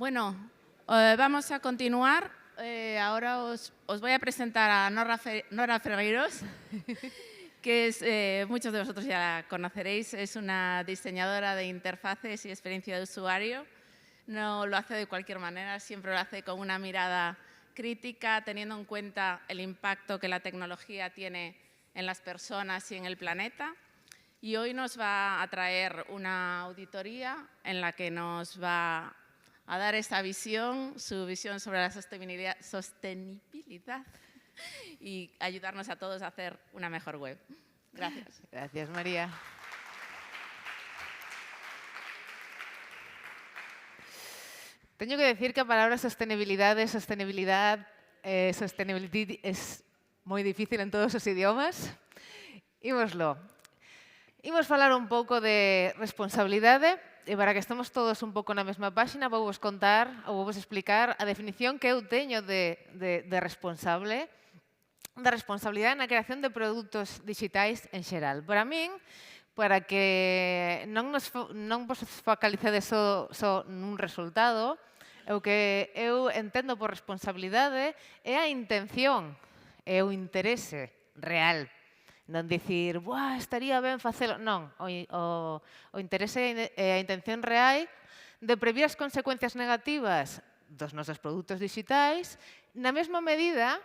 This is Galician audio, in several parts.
Bueno, vamos a continuar. Ahora os voy a presentar a Nora Ferreiros, que muchos de vosotros ya la conoceréis. Es una diseñadora de interfaces y experiencia de usuario. No lo hace de cualquier manera, siempre lo hace con una mirada crítica, teniendo en cuenta el impacto que la tecnología tiene en las personas y en el planeta. Y hoy nos va a traer una auditoría en la que nos va a dar esa visión, su visión sobre la sostenibilidad y ayudarnos a todos a hacer una mejor web. Gracias. Gracias, María. Teño que decir que a palabra sostenibilidade, sustainability es moi difícil en todos os idiomas. Ímoslo. Imos falar un pouco de responsabilidade e para que estemos todos un pouco na mesma páxina vou vos contar ou vou vos explicar a definición que eu teño de responsable, da responsabilidade na creación de produtos digitais en xeral. Para min, para que non vos focalicedes só nun resultado, o que eu entendo por responsabilidade é a intención, é o interese real. Non dicir, buah, estaría ben facelo. Non, o interese e a intención real de previr as consecuencias negativas dos nosos produtos digitais na mesma medida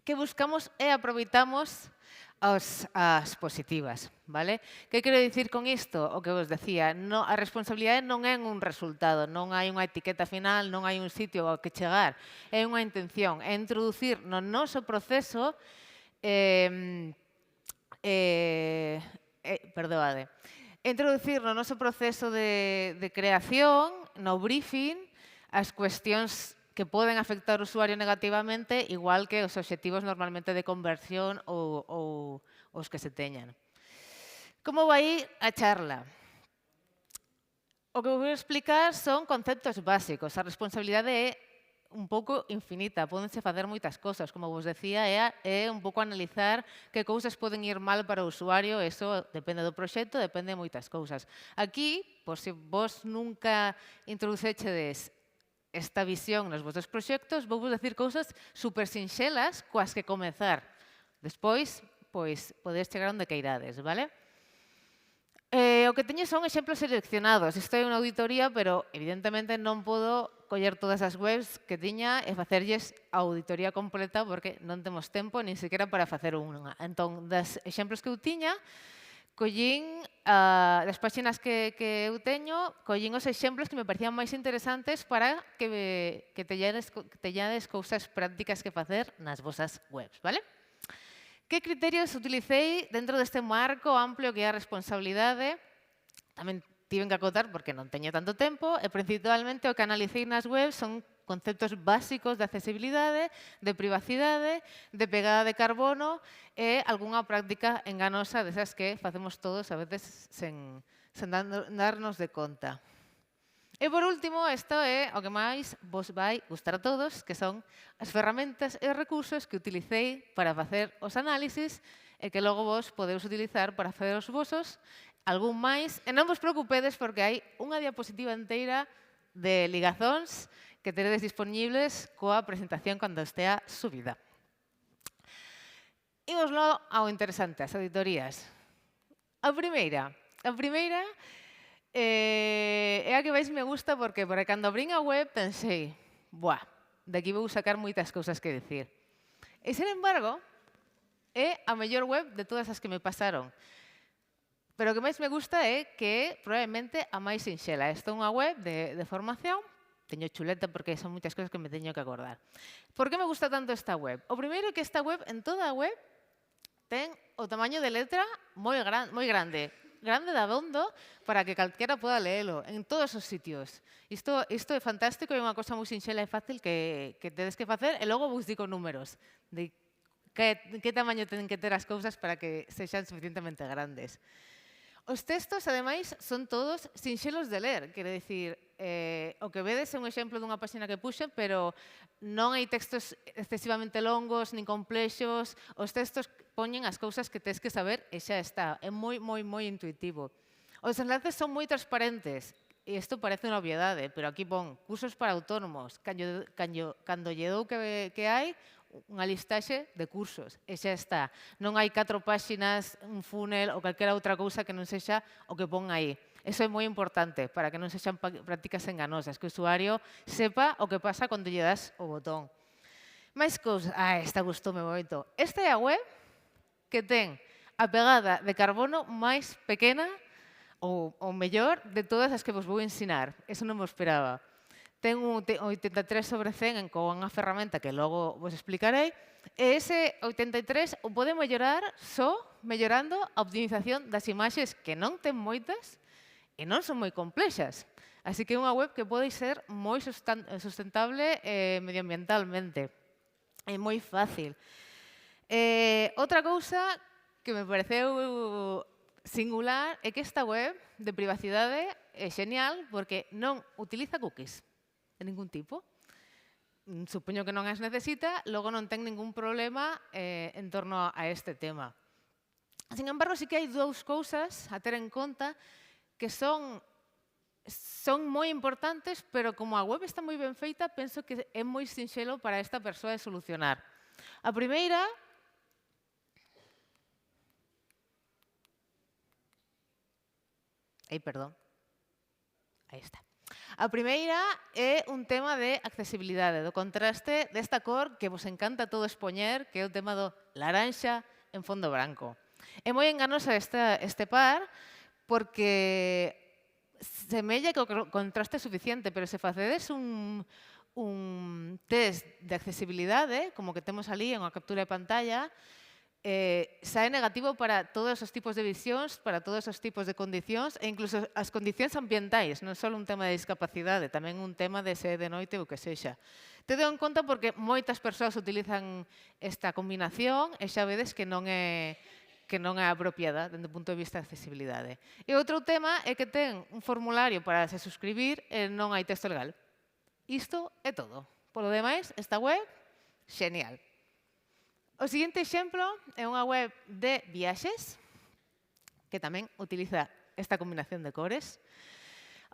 que buscamos e aproveitamos as positivas, vale? Que quero dicir con isto? O que vos decía, a responsabilidade non é un resultado, non hai unha etiqueta final, non hai un sitio ao que chegar, é unha intención, é introducir no noso proceso perdoade, introducir no noso proceso de creación, no briefing, as cuestións que poden afectar o usuario negativamente, igual que os obxectivos normalmente de conversión ou os que se teñan. Como vai a charla? O que vou explicar son conceptos básicos. A responsabilidade é un pouco infinita, pódense facer moitas cosas, como vos decía, é un pouco analizar que cousas poden ir mal para o usuario, eso depende do proxecto, depende de moitas cousas. Aquí, por se vos nunca introducechedes esta visión nos vosos proxectos, vou vos decir cousas super sinxelas coas que comezar. Despois, pois, podedes chegar onde queirades, vale? O que teño son exemplos seleccionados. Isto é unha auditoría, pero evidentemente non podo coller todas as webs que tiña e facerlles a auditoría completa porque non temos tempo nin sequera para facer unha. Entón, das exemplos que eu tiña, collín das páxinas que eu teño, collín os exemplos que me parecían máis interesantes para que teñades cousas prácticas que facer nas vosas webs, vale? Que criterios utilicei dentro deste marco amplio que é a responsabilidade? Tamén tiven que acotar porque non teño tanto tempo e principalmente o que analicei nas webs son conceptos básicos de accesibilidade, de privacidade, de pegada de carbono e algunha práctica enganosa desas que facemos todos a veces sen darnos de conta. E por último, isto é o que máis vos vai gustar a todos, que son as ferramentas e recursos que utilicei para facer os análisis e que logo vos podeus utilizar para facer os vosos, algún máis. E non vos preocupedes porque hai unha diapositiva inteira de ligazóns que teredes disponibles coa presentación cando estea subida. Ímoslo ao interesante, as auditorías. A primeira é a que máis me gusta porque cando abrín a web pensei, buah, de aquí vou sacar moitas cousas que decir. E, sen embargo, é a mellor web de todas as que me pasaron. Pero o que máis me gusta é que é probablemente a máis sinxela. Esta é unha web de formación, teño chuleta porque son moitas cousas que me teño que acordar. Por que me gusta tanto esta web? O primeiro é que esta web, en toda a web, ten o tamaño de letra moi grande. Grande de abondo para que calquera poda leelo en todos os sitios. Isto é fantástico e é unha cosa moi sinxela e fácil que tedes que facer e logo vos digo números de que tamaño tenen que ter as cousas para que sexan suficientemente grandes. Os textos, ademais, son todos sinxelos de ler. Quero dicir, o que vedes é un exemplo dunha páxina que puxen, pero non hai textos excesivamente longos, nin complexos. Os textos poñen as cousas que tes que saber e xa está. É moi intuitivo. Os enlaces son moi transparentes. E isto parece unha obviedade, pero aquí pon cursos para autónomos, cando lle dou que hai unha listaxe de cursos, e xa está. Non hai 4 páxinas, un funnel ou calquera outra cousa que non sexa o que pon aí. Eso é moi importante para que non sexan prácticas enganosas, que o usuario sepa o que pasa cando lle das o botón. Máis cousas. Esta gustoume moito. Esta é a web que ten a pegada de carbono máis pequena ou mellor de todas as que vos vou ensinar. Eso non me esperaba. Ten un 83/100 con unha ferramenta que logo vos explicarei, e ese 83 o pode mellorar só mellorando a optimización das imaxes, que non ten moitas e non son moi complexas. Así que é unha web que pode ser moi sustentable medioambientalmente. É moi fácil. Outra cousa que me pareceu singular é que esta web de privacidade é genial porque non utiliza cookies de ningún tipo. Supoño que non as necesita, logo non ten ningún problema en torno a este tema. Sin embargo, sí que hai dous cousas a ter en conta que son moi importantes, pero como a web está moi ben feita, penso que é moi sinxelo para esta persoa de solucionar. A primeira perdón. Aí está. A primeira é un tema de accesibilidade, do contraste desta cor que vos encanta todo expoñer, que é o tema do laranxa en fondo branco. É moi enganosa este par, porque semella que o contraste é suficiente, pero se facedes un test de accesibilidade, como que temos ali en unha captura de pantalla, sae negativo para todos os tipos de visións, para todos os tipos de condicións, e incluso as condicións ambientais, non só un tema de discapacidade, tamén un tema de se de noite ou que sexa. Tedo en conta porque moitas persoas utilizan esta combinación e xa vedes que non é apropiada dende o punto de vista de accesibilidade. E outro tema é que ten un formulario para se suscribir e non hai texto legal. Isto é todo. Polo demais, esta web, genial. O seguinte exemplo é unha web de viaxes que tamén utiliza esta combinación de cores.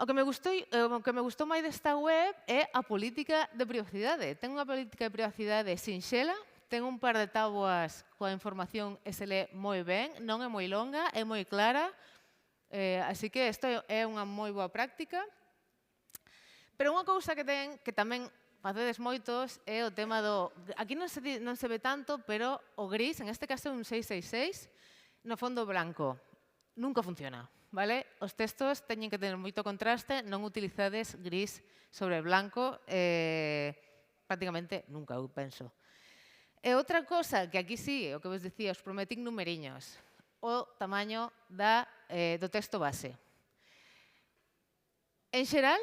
O que me gustou máis desta web é a política de privacidade. Ten unha política de privacidade sinxela, ten un par de táboas coa información e se lee moi ben, non é moi longa, é moi clara, así que isto é unha moi boa práctica. Pero unha cousa que ten, que tamén facedes moitos, é o tema do... Aquí non se ve tanto, pero o gris, en este caso é un 666, no fondo branco. Nunca funciona, vale? Os textos teñen que tener moito contraste, non utilizades gris sobre blanco, prácticamente nunca, eu penso. E outra cosa, que aquí sí, o que vos dicía, os prometín numeriños, o tamaño do texto base. En xeral,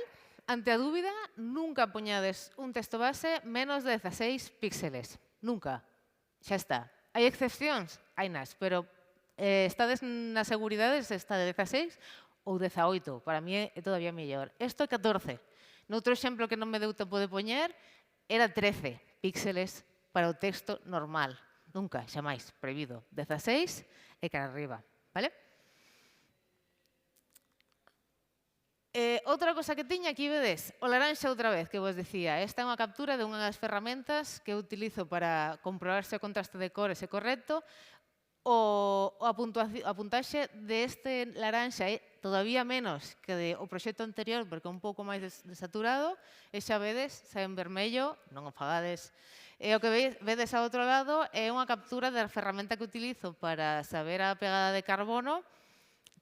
ante a dúbida, nunca poñades un texto base menos de 16 píxeles. Nunca. Xa está. Hai excepcións? Hainas, pero estades na seguridade se está de 16 ou 18. Para mí é todavía mellor. Isto é 14. Noutro exemplo que non me deu tempo de poñer, era 13 píxeles para o texto normal. Nunca, xa máis, prohibido. 16 e cara arriba. Vale? Outra cosa que tiña, aquí vedes, o laranxa outra vez, que vos dicía. Esta é unha captura de unha das ferramentas que utilizo para comprobar se o contraste de cores é correcto. A puntaxe deste laranxa é todavía menos que o proxecto anterior, porque é un pouco máis desaturado, e xa vedes, sae en vermello, non o fagades. E o que vedes ao outro lado é unha captura da ferramenta que utilizo para saber a pegada de carbono.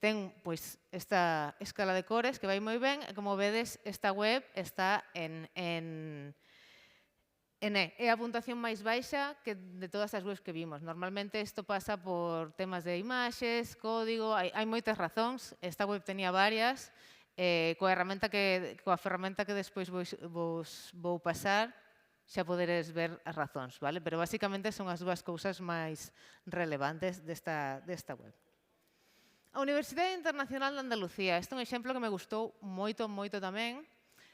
Ten, pois, esta escala de cores que vai moi ben, e como vedes, esta web está en E. É a puntuación máis baixa que de todas as webs que vimos. Normalmente isto pasa por temas de imaxes, código, hai moitas razóns. Esta web tenía varias. Coa ferramenta que despois vos vou pasar, xa poderes ver as razóns, vale? Pero basicamente son as dúas cousas máis relevantes desta web. A Universidade Internacional de Andalucía. Este é un exemplo que me gustou moito, moito tamén.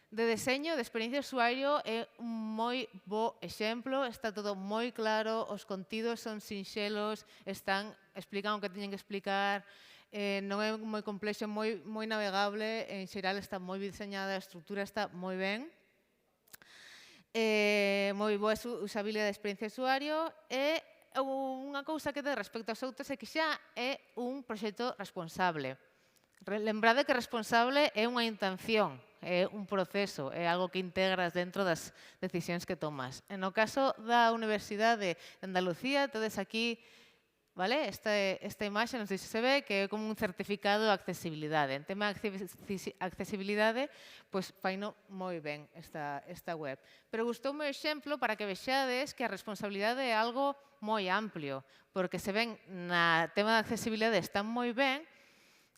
De deseño, de experiencia de usuario, é un moi bo exemplo. Está todo moi claro, os contidos son sinxelos, explican o que teñen que explicar, non é moi complexo, moi navegable, en xeral está moi diseñada, a estrutura está moi ben, moi boa usabilidade de experiencia de usuario e unha cousa que ten respecto aos outros é que xa é un proxecto responsable. Lembrade que responsable é unha intención, é un proceso, é algo que integras dentro das decisións que tomas. En o caso da Universidade de Andalucía, tedes aquí, vale, esta imaxe, non sei se se ve, que é como un certificado de accesibilidade. En tema de accesibilidade, pois faino moi ben esta web. Pero gustoume o exemplo para que vexades que a responsabilidade é algo moi amplio, porque se ven na tema de accesibilidade está moi ben,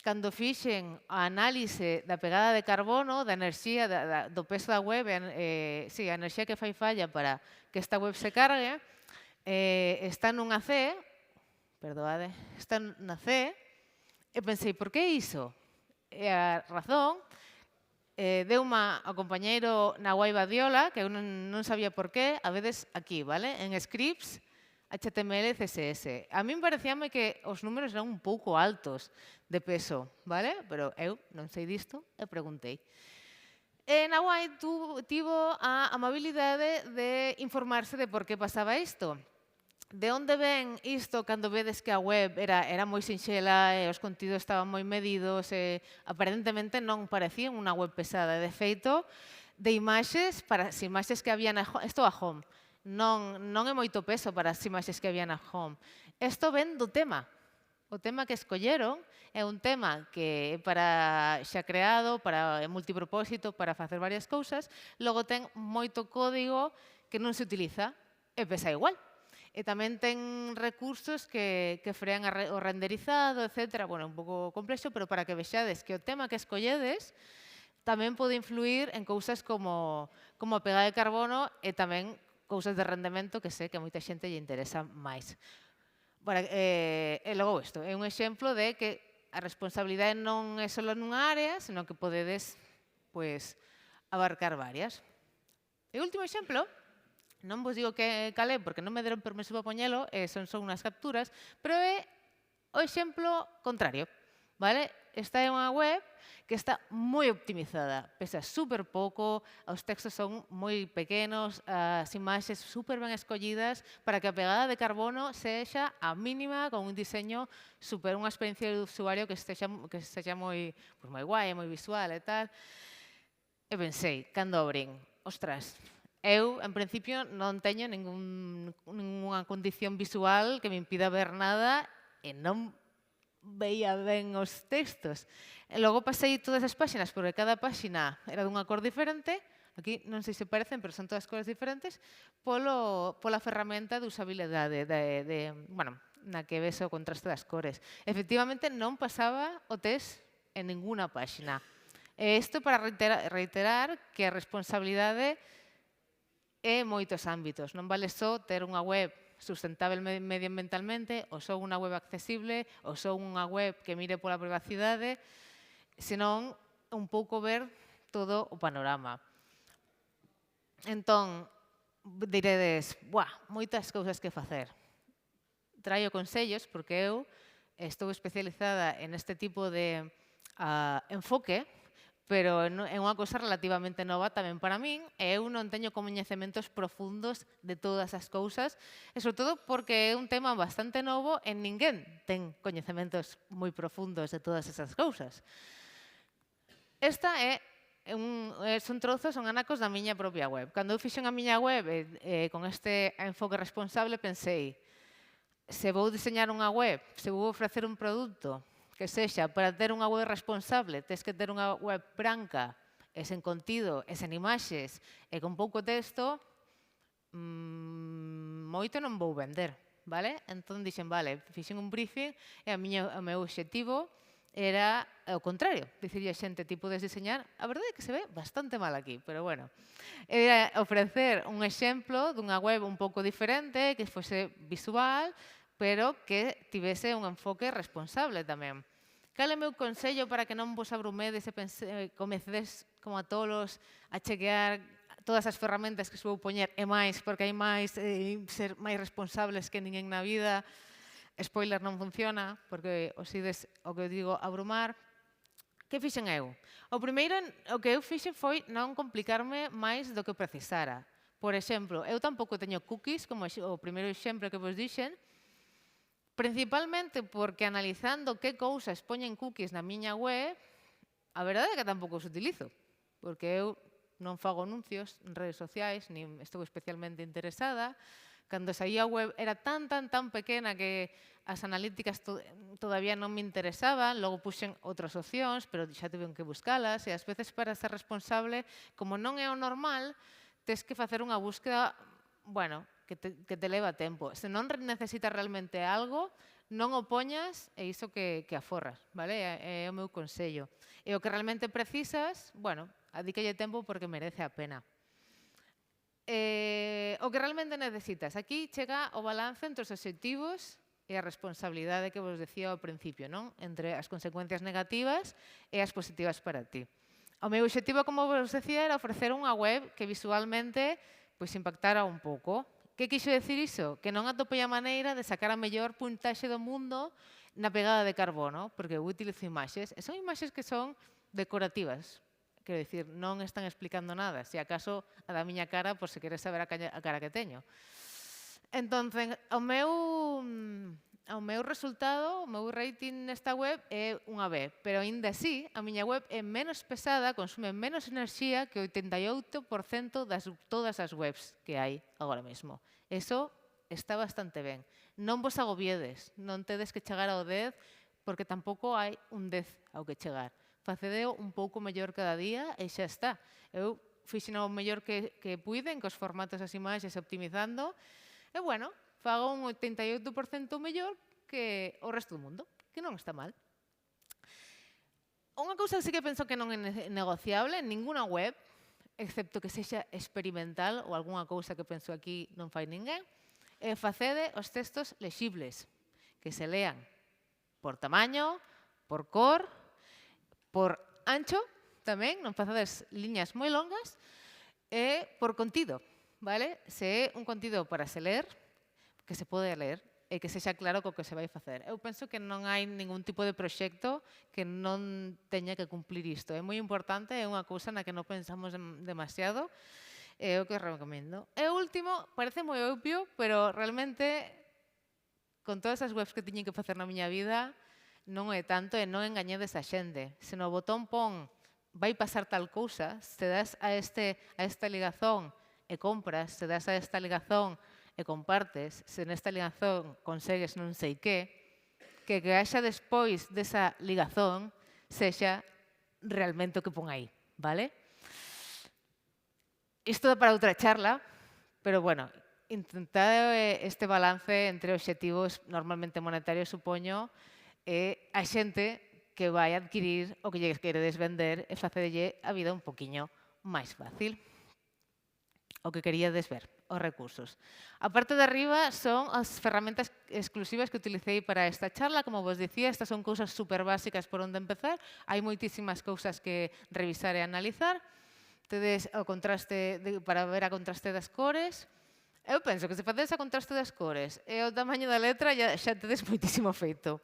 cando fixen a análise da pegada de carbono, da enerxía, do peso da web, a enerxía que fai falla para que esta web se cargue, está nunha C, perdoade, está na C, e pensei, por que iso? E a razón deu-ma ao compañeiro Nahuai Badiola, que eu non sabía por qué, a veces aquí, vale? En scripts, HTML, CSS. A min parecíame que os números eran un pouco altos de peso, vale? Pero eu non sei disto e preguntei. E Nahuai tivo a amabilidade de informarse de por que pasaba isto. De onde ven isto cando vedes que a web era moi sinxela e os contidos estaban moi medidos e aparentemente non parecían unha web pesada. De feito, de imaxes, para as imaxes que había na home, isto a home, non é moito peso para as imaxes que había na home. Isto ven do tema. O tema que escolleron é un tema que é para xa creado, para multipropósito, para facer varias cousas, logo ten moito código que non se utiliza e pesa igual. E tamén ten recursos que frean o renderizado, etc. Bueno, un pouco complexo, pero para que vexades que o tema que escolledes tamén pode influir en cousas como a pegada de carbono e tamén cousas de rendemento que sei que a moita xente lle interesa máis. E logo isto, é un exemplo de que a responsabilidade non é só nunha área, senón que podedes abarcar varias. E o último exemplo, non vos digo que calé porque non me deron permiso para poñelo, son só unhas capturas, pero é o exemplo contrario, vale? Esta é unha web que está moi optimizada, pesa super pouco, os textos son moi pequenos, as imaxes super ben escollidas para que a pegada de carbono sexa a mínima con un diseño super, unha experiencia de usuario que sexa moi guai, moi visual e tal. E pensei, cando abrín, ostras, eu, en principio, non teño ninguna condición visual que me impida ver nada e non veía ben os textos. E logo pasei todas as páxinas, porque cada páxina era dunha cor diferente, aquí non sei se parecen, pero son todas cores diferentes, pola ferramenta de usabilidade, na que ves o contraste das cores. Efectivamente, non pasaba o test en ninguna páxina. E isto para reiterar que a responsabilidade é moitos ámbitos. Non vale só ter unha web sustentable medioambientalmente, ou só unha web accesible, ou só unha web que mire pola privacidade, senón un pouco ver todo o panorama. Entón, diredes, moitas cousas que facer. Traio consellos, porque eu estou especializada en este tipo de enfoque, pero é unha cousa relativamente nova tamén para min, e eu non teño coñecementos profundos de todas as cousas, e sobre todo porque é un tema bastante novo e ninguén ten coñecementos moi profundos de todas esas cousas. Esta son trozos, son anacos da miña propia web. Cando eu fixen a miña web con este enfoque responsable, pensei, se vou diseñar unha web, se vou ofrecer un produto que sexa para ter unha web responsable, tes que ter unha web branca, e sen contido, e sen imaxes, e con pouco texto, moito non vou vender, vale? Entón dixen, vale, fixen un briefing e o meu obxectivo era o contrario, dicirlle a xente, ti podes diseñar, a verdade é que se ve bastante mal aquí, pero bueno, era ofrecer un exemplo dunha web un pouco diferente, que fose visual, pero que tivese un enfoque responsable tamén. Cal é o meu consello para que non vos abrumedes e comecedes como a tolos a chequear todas as ferramentas que se vou poñer e máis, porque hai máis, ser máis responsables que ninguén na vida, spoiler, non funciona, porque os ides, o que eu digo, abrumar. Que fixen eu? O primeiro, o que eu fixen foi non complicarme máis do que precisara. Por exemplo, eu tampouco teño cookies, como o primeiro exemplo que vos dixen, principalmente porque analizando que cousas poñen cookies na miña web, a verdade é que tampouco os utilizo, porque eu non fago anuncios en redes sociais, nin estou especialmente interesada. Cando saía a web era tan pequena que as analíticas todavía non me interesaban, logo puxen outras opcións, pero xa tuve que buscalas, e ás veces para ser responsable, como non é o normal, tes que facer unha búsqueda, bueno, que te leva tempo. Se non necesitas realmente algo, non o poñas e iso que aforras, vale? É o meu consello. E o que realmente precisas, bueno, adícalle tempo porque merece a pena. O que realmente necesitas. Aquí chega o balance entre os obxectivos e a responsabilidade que vos decía ao principio, non? Entre as consecuencias negativas e as positivas para ti. O meu obxectivo, como vos decía, era ofrecer unha web que visualmente impactara un pouco. Que quixo decir iso? Que non atopei a maneira de sacar a mellor puntaxe do mundo na pegada de carbono, porque eu utilizo imaxes, e son imaxes que son decorativas. Quero dicir, non están explicando nada. Se acaso a da miña cara, por se queres saber a cara que teño. Entón, o meu resultado, o meu rating nesta web é unha B, pero aínda así, a miña web é menos pesada, consume menos enerxía que o 88% das todas as webs que hai agora mesmo. Eso está bastante ben. Non vos agobiedes, non tedes que chegar ao 10, porque tampouco hai un 10 ao que chegar. Facedeo un pouco mellor cada día e xa está. Eu fixen o mellor que puiden, cos formatos das imaxes optimizando, e, bueno, fago un 88% mellor que o resto do mundo, que non está mal. Unha cousa que sí que penso que non é negociable en ninguna web, excepto que sexa experimental ou algunha cousa que penso aquí non fai ninguén, é facede os textos lexibles, que se lean por tamaño, por cor, por ancho, tamén, non facades liñas moi longas, e por contido, vale? Se é un contido para se ler, que se pode ler, e que sexa claro co que se vai facer. Eu penso que non hai ningún tipo de proxecto que non teña que cumplir isto. É moi importante, é unha cousa na que non pensamos demasiado, é o que recomendo. E o último, parece moi obvio, pero realmente, con todas as webs que tiñen que facer na miña vida, non é tanto e non engañedes a xente. Se no botón pon vai pasar tal cousa, se das a esta ligazón e compras, se das a esta ligazón e compartes, se nesta ligazón consegues non sei que haxa despois desa ligazón sexa realmente o que pon aí, vale? Isto dá para outra charla, pero, bueno, intentad este balance entre obxectivos normalmente monetarios, supoño, e a xente que vai adquirir o que lle queredes vender e facedelle a vida un poquinho máis fácil. O que queríades ver, os recursos. A parte de arriba son as ferramentas exclusivas que utilicei para esta charla. Como vos dicía, estas son cousas super básicas por onde empezar. Hai moitísimas cousas que revisar e analizar. Tedes o contraste para ver a contraste das cores. Eu penso que se facedes a contraste das cores e o tamaño da letra xa tedes moitísimo feito.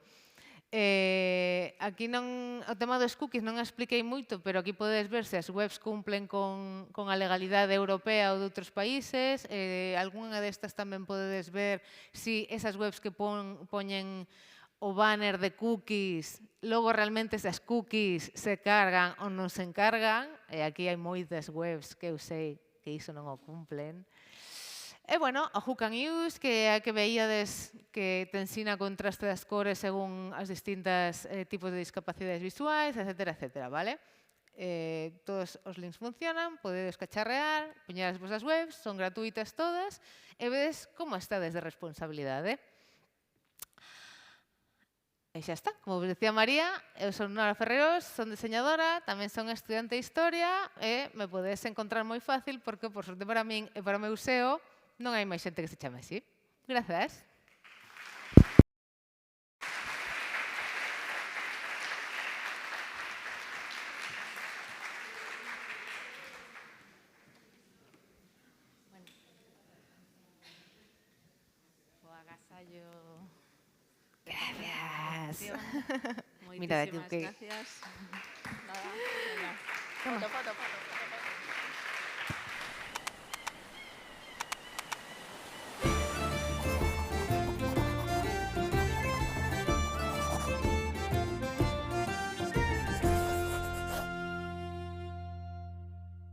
Aquí o tema dos cookies non expliquei moito, pero aquí podedes ver se as webs cumplen con a legalidade europea ou de outros países. Algúnha destas tamén podedes ver se esas webs que poñen o banner de cookies, logo realmente esas cookies se cargan ou non se encargan. E aquí hai moitas webs que eu sei que iso non o cumplen. E, bueno, o Hook and Use, que é a que veíades que te ensina contraste das cores según as distintas tipos de discapacidades visuais, etcétera, etcétera, vale? Todos os links funcionan, podedes cacharrear, poñer as vosas webs, son gratuitas todas, e vedes como estades de responsabilidade. E xa está, como vos decía María, eu son Nora Ferreros, son diseñadora, tamén son estudiante de Historia, e me podedes encontrar moi fácil porque, por sorte para min e para o meu SEO, non hai máis xente que se chame así. Grazas. O agasallo Gracias. Moitísimas Mira, que- gracias. Nada, venga. Foto, foto, foto.